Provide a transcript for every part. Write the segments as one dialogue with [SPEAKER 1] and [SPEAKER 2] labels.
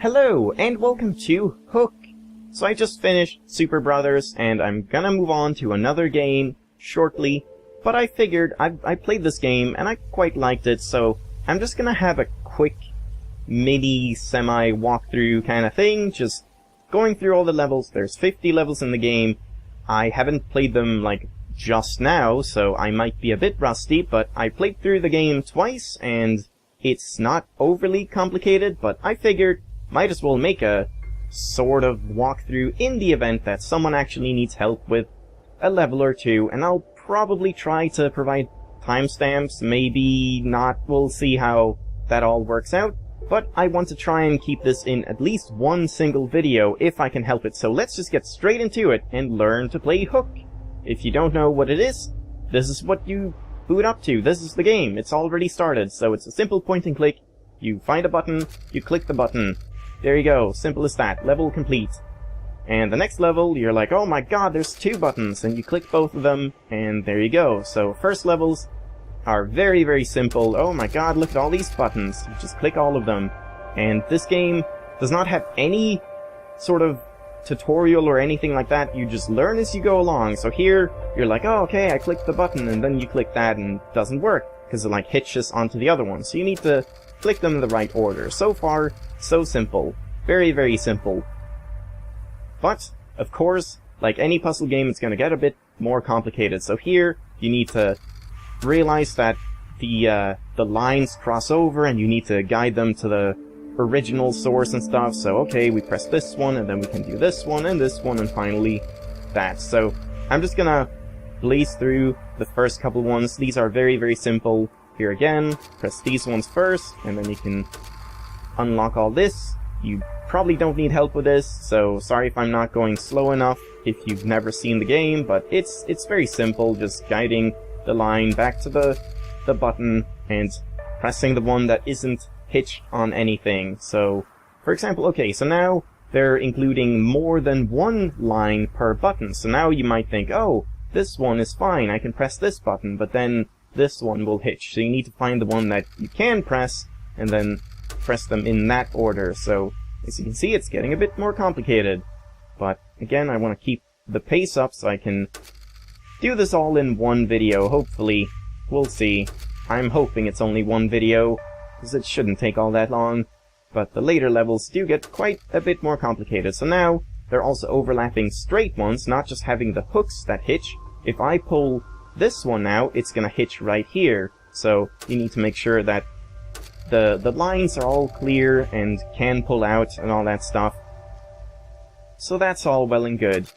[SPEAKER 1] Hello, and welcome to Hook! So I just finished Super Brothers, and I'm gonna move on to another game shortly, but I figured I played this game, and I quite liked it, so I'm just gonna have a quick mini semi-walkthrough kind of thing, just going through all the levels. There's 50 levels in the game. I haven't played them, like, just now, so I might be a bit rusty, but I played through the game twice, and it's not overly complicated, but I figured might as well make a sort of walkthrough in the event that someone actually needs help with a level or two, and I'll probably try to provide timestamps, maybe not, we'll see how that all works out, but I want to try and keep this in at least one single video if I can help it, so let's just get straight into it and learn to play Hook. If you don't know what it is, this is what you boot up to, this is the game, it's already started, so it's a simple point and click, you find a button, you click the button. There you go, simple as that, level complete. And the next level, you're like, oh my god, there's 2 buttons, and you click both of them, and there you go. So first levels are very, very simple. Oh my god, look at all these buttons. You just click all of them. And this game does not have any sort of tutorial or anything like that. You just learn as you go along. So here, you're like, oh, okay, I clicked the button, and then you click that, and it doesn't work, because it like hitches onto the other one. So you need to click them in the right order. So far, so simple. Very, very simple. But, of course, like any puzzle game, it's gonna get a bit more complicated. So here, you need to realize that the lines cross over, and you need to guide them to the original source and stuff. So, okay, we press this one, and then we can do this one, and finally that. So, I'm just gonna blaze through the first couple ones. These are very, very simple. Here again, press these ones first, and then you can unlock all this. You probably don't need help with this, so sorry if I'm not going slow enough if you've never seen the game, but it's very simple, just guiding the line back to the button and pressing the one that isn't hitched on anything. So, for example, okay, so now they're including more than one line per button, so now you might think, oh, this one is fine, I can press this button, but then this one will hitch, so you need to find the one that you can press, and then press them in that order. So, as you can see, it's getting a bit more complicated. But, again, I want to keep the pace up so I can do this all in one video, hopefully. We'll see. I'm hoping it's only one video, because it shouldn't take all that long. But the later levels do get quite a bit more complicated. So now, they're also overlapping straight ones, not just having the hooks that hitch. If I pull this one now, it's gonna hitch right here. So, you need to make sure that the lines are all clear and can pull out and all that stuff. So that's all well and good.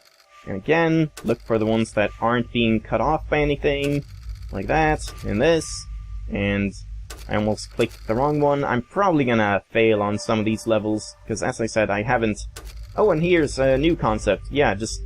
[SPEAKER 1] And again, look for the ones that aren't being cut off by anything, like that, and this, and I almost clicked the wrong one. I'm probably gonna fail on some of these levels, because as I said, I haven't... Oh, and here's a new concept. Yeah, just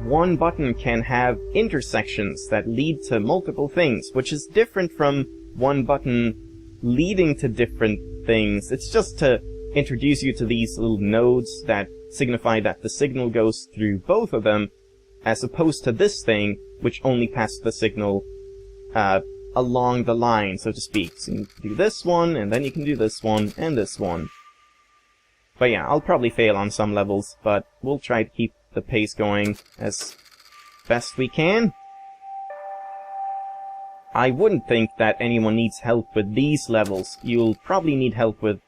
[SPEAKER 1] one button can have intersections that lead to multiple things, which is different from one button leading to different things. It's just to introduce you to these little nodes that signify that the signal goes through both of them, as opposed to this thing, which only passes the signal along the line, so to speak. So you can do this one, and then you can do this one, and this one. But yeah, I'll probably fail on some levels, but we'll try to keep the pace going as best we can. I wouldn't think that anyone needs help with these levels. You'll probably need help with,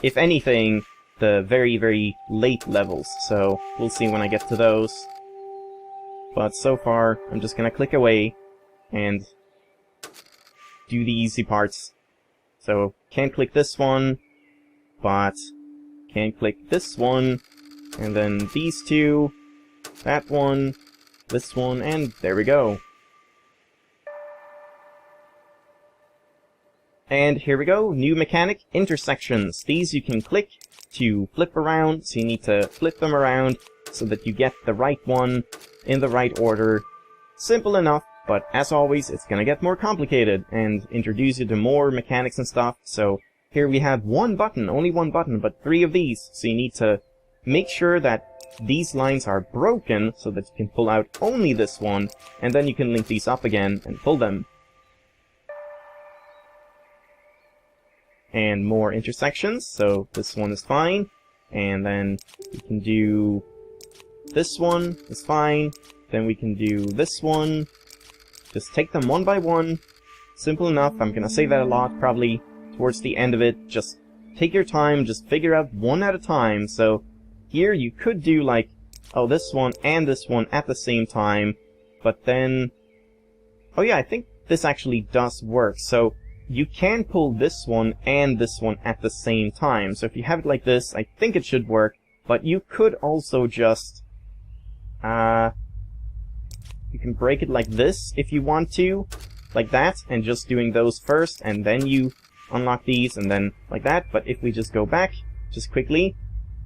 [SPEAKER 1] if anything, the very, very late levels. So, we'll see when I get to those. But so far, I'm just gonna click away and do the easy parts. So, can't click this one, but can't click this one, and then these two, that one, this one, and there we go. And here we go, new mechanic, intersections. These you can click to flip around, so you need to flip them around so that you get the right one in the right order. Simple enough, but as always, it's gonna get more complicated and introduce you to more mechanics and stuff. So here we have one button, only one button, but 3 of these. So you need to make sure that these lines are broken so that you can pull out only this one, and then you can link these up again and pull them. And more intersections, so this one is fine. And then we can do this one, it's fine. Then we can do this one. Just take them one by one. Simple enough. I'm gonna say that a lot, probably towards the end of it. Just take your time, just figure out one at a time. So here you could do like, oh, this one and this one at the same time. But then, oh yeah, I think this actually does work. So you can pull this one and this one at the same time. So if you have it like this, I think it should work. But you could also just, you can break it like this if you want to, like that, and just doing those first, and then you unlock these, and then like that. But if we just go back, just quickly,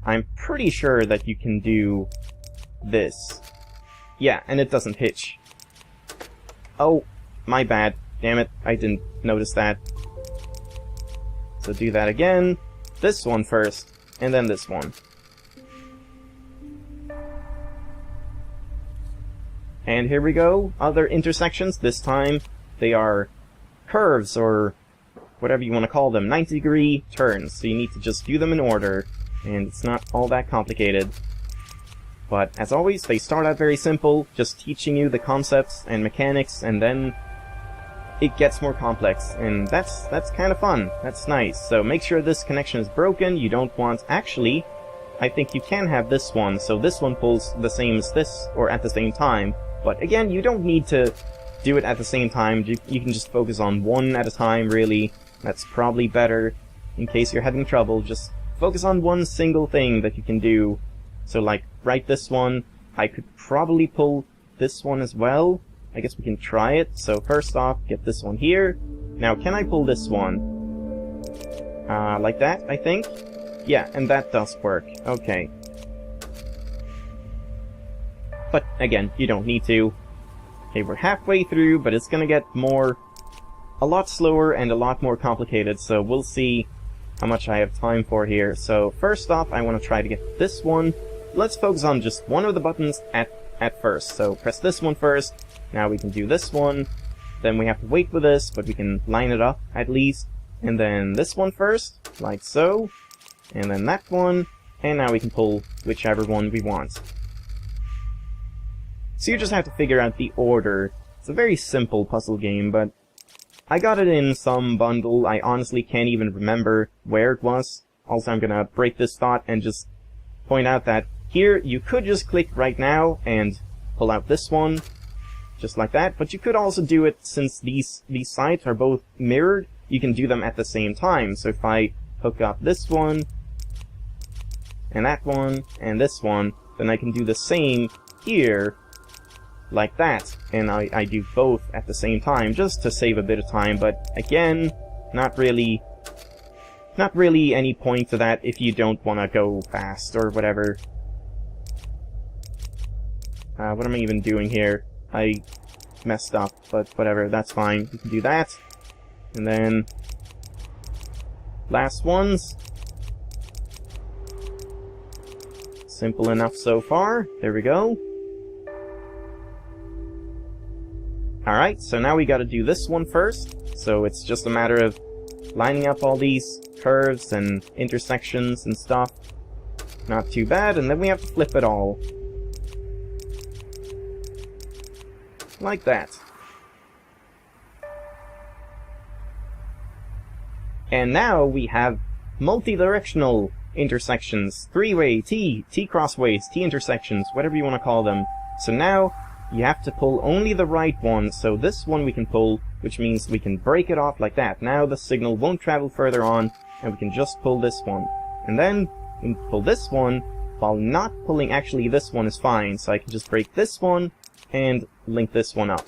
[SPEAKER 1] I'm pretty sure that you can do this. Yeah, and it doesn't hitch. Oh, my bad. Damn it, I didn't notice that. So do that again. This one first, and then this one. And here we go, other intersections. This time they are curves, or whatever you want to call them, 90-degree turns. So you need to just do them in order, and it's not all that complicated. But as always, they start out very simple, just teaching you the concepts and mechanics, and then it gets more complex, and that's kind of fun. That's nice. So make sure this connection is broken. You don't want... Actually, I think you can have this one, so this one pulls the same as this, or at the same time. But again, you don't need to do it at the same time. You can just focus on one at a time, really. That's probably better. In case you're having trouble, just focus on one single thing that you can do. So like, right this one, I could probably pull this one as well. I guess we can try it. So first off, get this one here. Now, can I pull this one? Like that, I think? Yeah, and that does work. Okay. But again, you don't need to. Okay, we're halfway through, but it's gonna get a lot slower and a lot more complicated, so we'll see how much I have time for here. So first off, I want to try to get this one. Let's focus on just one of the buttons at first. So press this one first. Now we can do this one. Then we have to wait for this, but we can line it up at least. And then this one first, like so. And then that one. And now we can pull whichever one we want. So you just have to figure out the order. It's a very simple puzzle game, but I got it in some bundle. I honestly can't even remember where it was. Also, I'm gonna break this thought and just point out that here you could just click right now and pull out this one, just like that. But you could also do it, since these sides are both mirrored, you can do them at the same time. So if I hook up this one, and that one, and this one, then I can do the same here, like that, and I do both at the same time, just to save a bit of time. But again, not really any point to that if you don't want to go fast or whatever. What am I even doing here? I messed up, but whatever, that's fine. We can do that. And then last ones. Simple enough so far. There we go. Alright, so now we gotta do this one first. So it's just a matter of lining up all these curves and intersections and stuff. Not too bad, and then we have to flip it all. Like that. And now we have multi-directional intersections. Three-way, T-crossways, T-intersections, whatever you want to call them. So now you have to pull only the right one. So this one we can pull, which means we can break it off like that. Now the signal won't travel further on, and we can just pull this one. And then we can pull this one, while not pulling actually this one is fine. So I can just break this one and link this one up.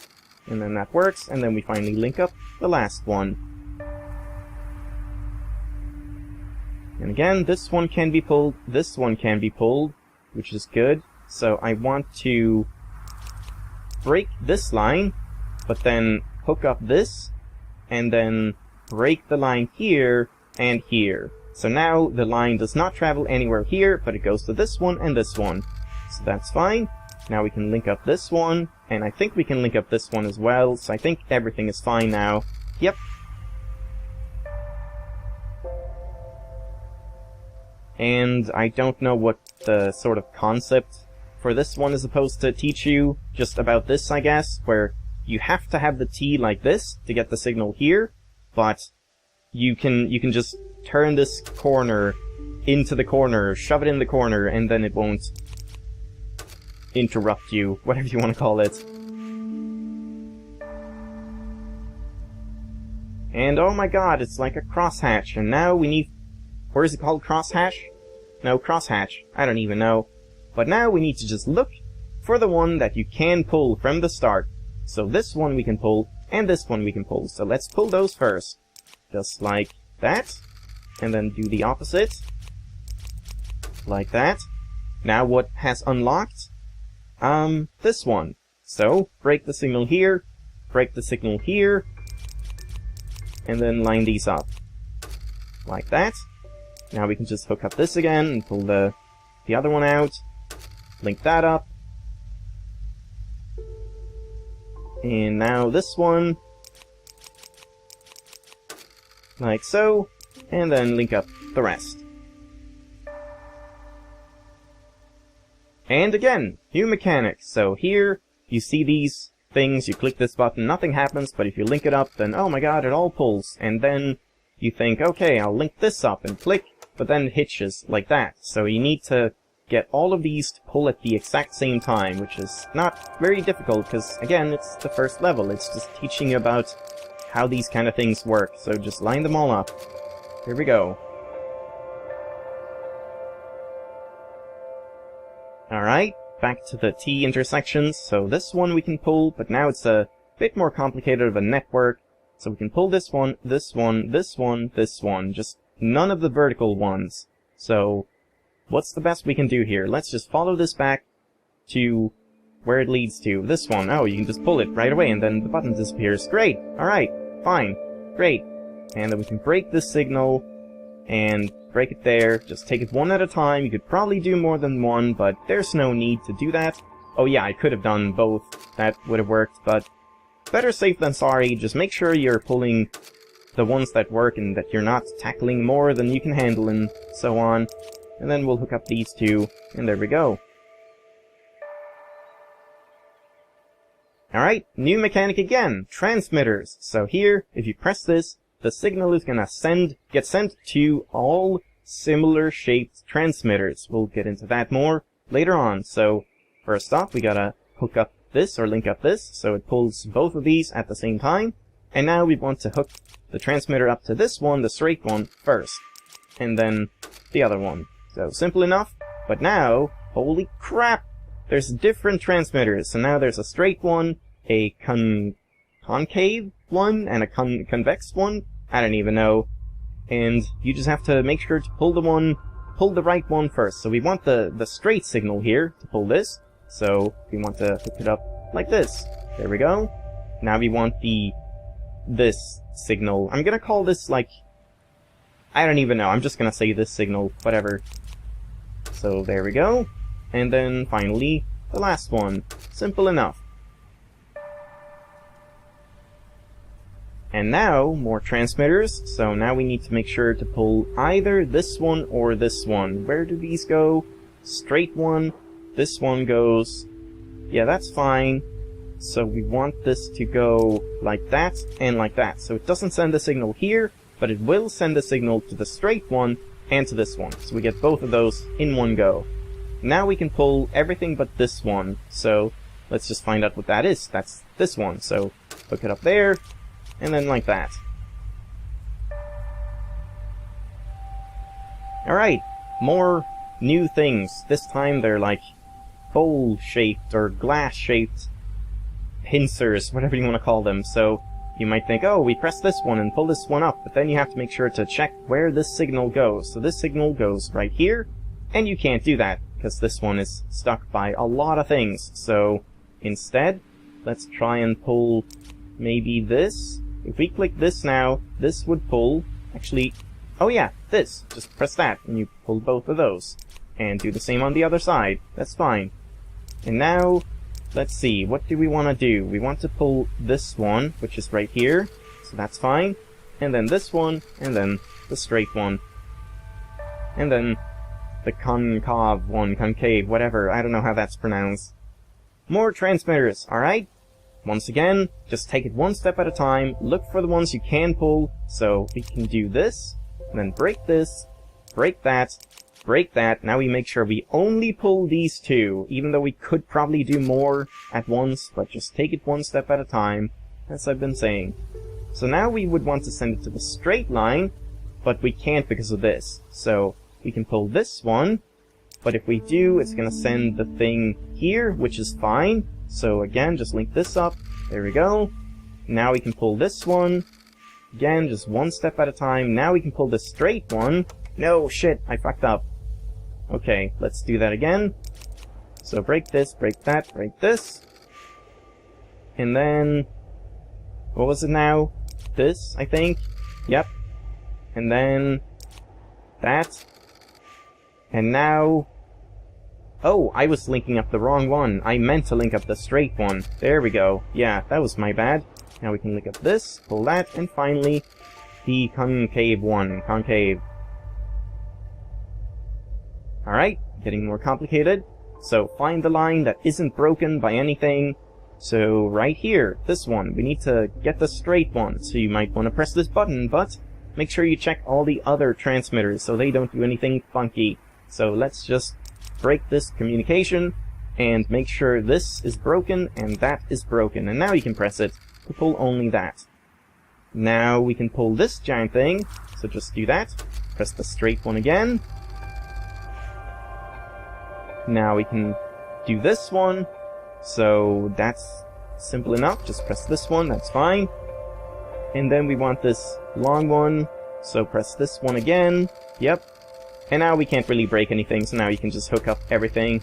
[SPEAKER 1] And then that works, and then we finally link up the last one. And again, this one can be pulled, this one can be pulled, which is good. So I want to break this line, but then hook up this, and then break the line here and here. So now the line does not travel anywhere here, but it goes to this one and this one. So that's fine. Now we can link up this one, and I think we can link up this one as well, so I think everything is fine now. Yep. and I don't know what the sort of concept for this one is supposed to teach you, just about this, I guess, where you have to have the T like this to get the signal here, but you can just turn this corner into the corner, shove it in the corner, and then it won't interrupt you, whatever you want to call it. And oh my god, it's like a crosshatch, and now we need... Or is it called crosshatch? No, crosshatch. I don't even know. But now we need to just look for the one that you can pull from the start. So this one we can pull, and this one we can pull. So let's pull those first. Just like that. And then do the opposite. Like that. Now what has unlocked? This one. So, break the signal here, break the signal here, and then line these up. Like that. Now we can just hook up this again and pull the other one out. Link that up. And now this one. Like so. And then link up the rest. And again, new mechanics. So here, you see these things, you click this button, nothing happens, but if you link it up, then oh my god, it all pulls. And then you think, okay, I'll link this up, and click, but then it hitches like that. So you need to get all of these to pull at the exact same time, which is not very difficult, because again, it's the first level. It's just teaching you about how these kind of things work. So just line them all up. Here we go. Alright, back to the T intersections. So this one we can pull, but now it's a bit more complicated of a network. So we can pull this one, this one, this one, this one. Just none of the vertical ones. So what's the best we can do here? Let's just follow this back to where it leads to. This one. Oh, you can just pull it right away and then the button disappears. Great! Alright, fine. Great. And then we can break this signal and break it there. Just take it one at a time. You could probably do more than one, but there's no need to do that. Oh yeah, I could have done both. That would have worked, but better safe than sorry. Just make sure you're pulling the ones that work and that you're not tackling more than you can handle and so on. And then we'll hook up these two, and there we go. Alright, new mechanic again, transmitters. So here, if you press this, the signal is gonna get sent to all similar shaped transmitters. We'll get into that more later on. So first off, we gotta hook up this or link up this, so it pulls both of these at the same time. And now we want to hook the transmitter up to this one, the straight one, first. And then the other one. So simple enough. But now, holy crap! There's different transmitters. So now there's a straight one, a concave one, and a convex one. I don't even know. And you just have to make sure to pull the right one first. So we want the straight signal here to pull this. So we want to hook it up like this. There we go. Now we want this signal. I'm gonna call this like, I don't even know. I'm just gonna say this signal, whatever. So there we go. And then finally, the last one. Simple enough. And now, more transmitters, so now we need to make sure to pull either this one or this one. Where do these go? Straight one, this one goes... Yeah, that's fine. So we want this to go like that and like that. So it doesn't send the signal here, but it will send the signal to the straight one and to this one. So we get both of those in one go. Now we can pull everything but this one. So let's just find out what that is. That's this one. So hook it up there. And then like that. Alright, more new things. This time they're like bowl-shaped or glass-shaped pincers, whatever you want to call them. So you might think, oh, we press this one and pull this one up, but then you have to make sure to check where this signal goes. So this signal goes right here, and you can't do that, because this one is stuck by a lot of things. So instead, let's try and pull maybe this. If we click this now, this would pull, actually, oh yeah, this. Just press that, and you pull both of those. And do the same on the other side. That's fine. And now, let's see, what do we want to do? We want to pull this one, which is right here, so that's fine. And then this one, and then the straight one. And then the concave, whatever, I don't know how that's pronounced. More transmitters, alright? Once again, just take it one step at a time, look for the ones you can pull, so we can do this, and then break this, break that, now we make sure we only pull these two, even though we could probably do more at once, but just take it one step at a time, as I've been saying. So now we would want to send it to the straight line, but we can't because of this. So we can pull this one, but if we do, it's gonna send the thing here, which is fine. So again, just link this up, there we go. Now we can pull this one, again, just one step at a time. Now we can pull the straight one. No, shit, I fucked up. Okay, let's do that again. So break this, break that, break this. And then, what was it now? This, I think? Yep. And then, that. And now, oh, I was linking up the wrong one. I meant to link up the straight one. There we go. Yeah, that was my bad. Now we can link up this, pull that, and finally, the concave one. Concave. Alright, getting more complicated. So find the line that isn't broken by anything. So right here, this one, we need to get the straight one. So you might want to press this button, but make sure you check all the other transmitters so they don't do anything funky. So let's just break this communication and make sure this is broken and that is broken. And now you can press it to pull only that. Now we can pull this giant thing, so just do that. Press the straight one again. Now we can do this one, so that's simple enough. Just press this one, that's fine. And then we want this long one, so press this one again. Yep. And now we can't really break anything, so now you can just hook up everything.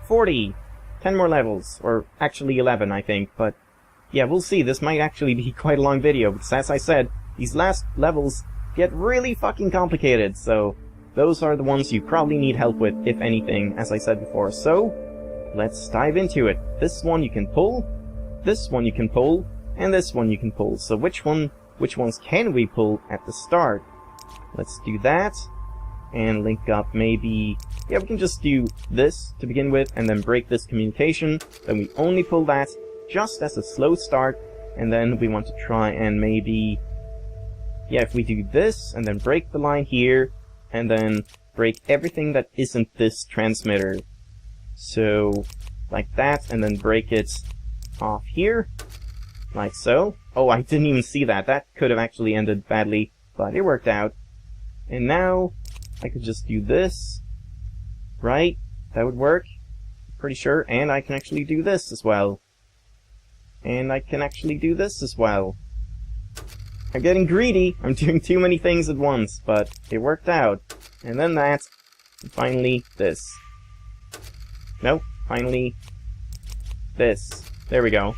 [SPEAKER 1] 40! 10 more levels, or actually 11, I think, but yeah, we'll see. This might actually be quite a long video, because as I said, these last levels get really fucking complicated, so those are the ones you probably need help with, if anything, as I said before. So, let's dive into it. This one you can pull, this one you can pull, and this one you can pull. So which ones can we pull at the start? Let's do that, and link up maybe, yeah, we can just do this to begin with, and then break this communication. Then we only pull that, just as a slow start, and then we want to try and maybe, yeah, if we do this, and then break the line here, and then break everything that isn't this transmitter. So, like that, and then break it off here, like so. Oh, I didn't even see that. That could have actually ended badly, but it worked out. And now, I could just do this, right? That would work, pretty sure, and I can actually do this as well. And I can actually do this as well. I'm getting greedy, I'm doing too many things at once, but it worked out. And then that, and finally this. Nope, finally this. There we go.